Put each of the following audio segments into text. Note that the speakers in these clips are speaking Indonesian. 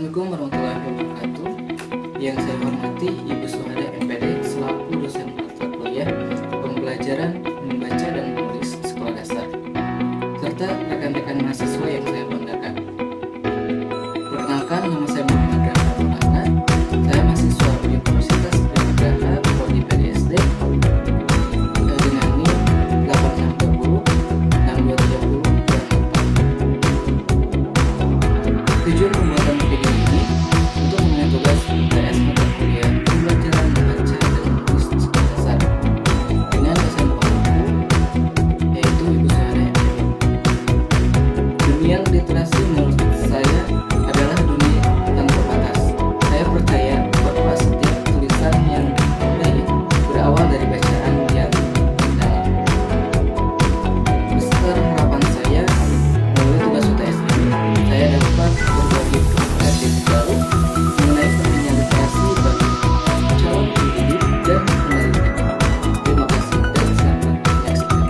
Assalamualaikum warahmatullahi wabarakatuh. Yang saya hormati Ibu Suhada MPD selaku dosen mata kuliah pembelajaran membaca dan menulis sekolah dasar, serta rekan-rekan mahasiswa yang saya banggakan. Perkenalkan, nama saya Muhammad Rahman Maulana. Saya mahasiswa Universitas Erlangga Prodi PDSD dengan NIM 8620 6230 dan 4. Tujuan pembuatan video ini untuk mengenai tugas UTS mata kuliah pembelajaran membaca dan menulis sekolah dasar dengan dosen pembuku yaitu Ibu Suhada MPD. Dunia literasi menurut saya adalah dunia tanpa batas. Saya percaya bahwa setiap tulisan yang baik berawal dari bacaan yang dalam. Besar harapan saya melalui tugas UTS ini, saya dapat berbagi kreatif baru mengenai pentingnya literasi bagi calon pendidik dan peneliti. Terima kasih dan selamat menyaksikan.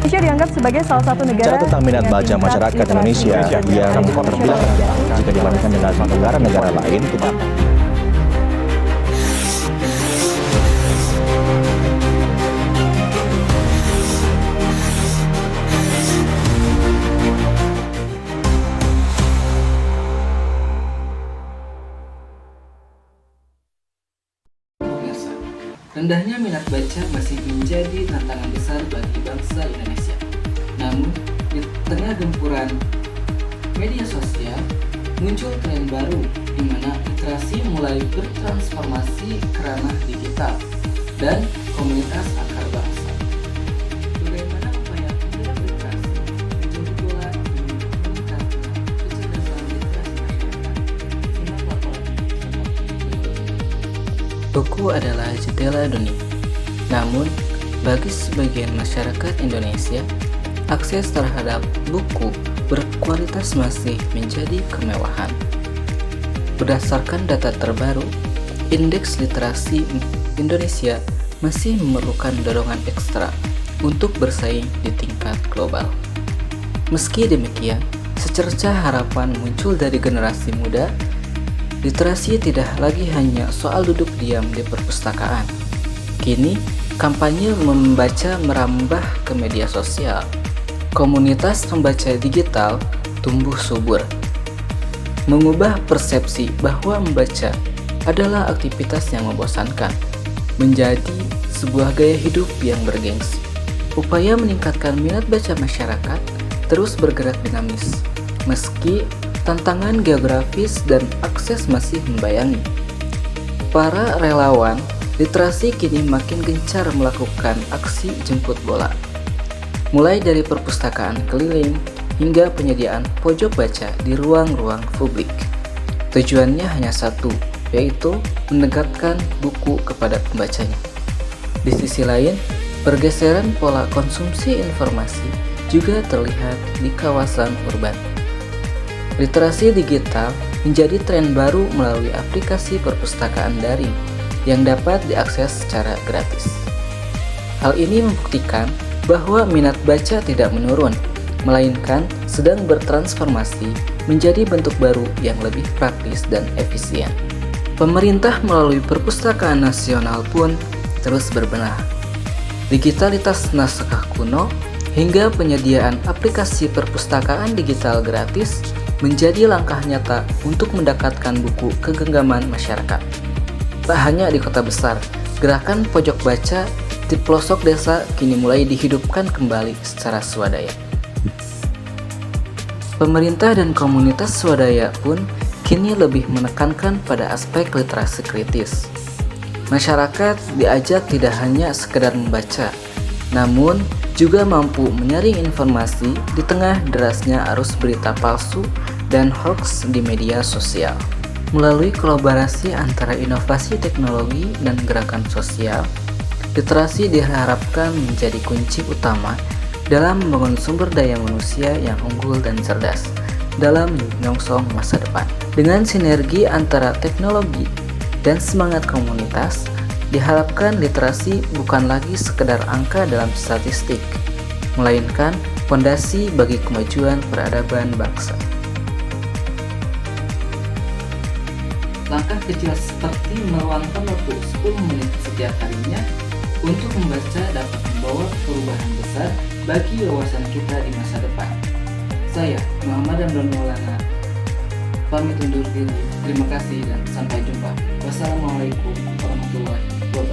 Indonesia dianggap sebagai salah satu negara Bicara tentang minat baca masyarakat Indonesia, ia terbilang rendah jika dibandingkan dengan negara-negara lain. Pemirsa, rendahnya minat baca masih menjadi tantangan besar bagi bangsa Indonesia. Namun, di tengah gempuran media sosial, muncul tren baru di mana literasi mulai bertransformasi ke ranah digital dan komunitas akar bangsa. Bagaimana upaya pembinaan literasi menjadi bola meningkatkan kecerdasan literasi masyarakat? Simak laporan berikut. Buku adalah jendela dunia. Namun, bagi sebagian masyarakat Indonesia, akses terhadap buku berkualitas masih menjadi kemewahan. Berdasarkan data terbaru, Indeks Literasi Indonesia masih memerlukan dorongan ekstra untuk bersaing di tingkat global. Meski demikian, secercah harapan muncul dari generasi muda. Literasi tidak lagi hanya soal duduk diam di perpustakaan. Kini, kampanye membaca merambah ke media sosial. Komunitas pembaca digital tumbuh subur, mengubah persepsi bahwa membaca adalah aktivitas yang membosankan, menjadi sebuah gaya hidup yang bergengsi. Upaya meningkatkan minat baca masyarakat terus bergerak dinamis, meski tantangan geografis dan akses masih membayangi. Para relawan literasi kini makin gencar melakukan aksi jemput bola, mulai dari perpustakaan keliling hingga penyediaan pojok baca di ruang-ruang publik. Tujuannya hanya satu, yaitu mendekatkan buku kepada pembacanya. Di sisi lain, pergeseran pola konsumsi informasi juga terlihat di kawasan urban. Literasi digital menjadi tren baru melalui aplikasi perpustakaan daring yang dapat diakses secara gratis. Hal ini membuktikan bahwa minat baca tidak menurun, melainkan sedang bertransformasi menjadi bentuk baru yang lebih praktis dan efisien. Pemerintah melalui Perpustakaan Nasional pun terus berbenah. Digitalitas naskah kuno hingga penyediaan aplikasi perpustakaan digital gratis menjadi langkah nyata untuk mendekatkan buku ke genggaman masyarakat. Tak hanya di kota besar, gerakan pojok baca di pelosok desa kini mulai dihidupkan kembali secara swadaya. Pemerintah dan komunitas swadaya pun kini lebih menekankan pada aspek literasi kritis. Masyarakat diajak tidak hanya sekedar membaca, namun juga mampu menyaring informasi di tengah derasnya arus berita palsu dan hoax di media sosial. Melalui kolaborasi antara inovasi teknologi dan gerakan sosial, literasi diharapkan menjadi kunci utama dalam membangun sumber daya manusia yang unggul dan cerdas, dalam menyongsong masa depan. Dengan sinergi antara teknologi dan semangat komunitas, diharapkan literasi bukan lagi sekedar angka dalam statistik, melainkan fondasi bagi kemajuan peradaban bangsa. Langkah kecil seperti meluangkan waktu 10 menit setiap harinya untuk membaca dapat membawa perubahan besar bagi wawasan kita di masa depan. Saya, Muhammad Ramdan Maulana, pamit undur diri. Terima kasih dan sampai jumpa. Wassalamualaikum warahmatullahi wabarakatuh.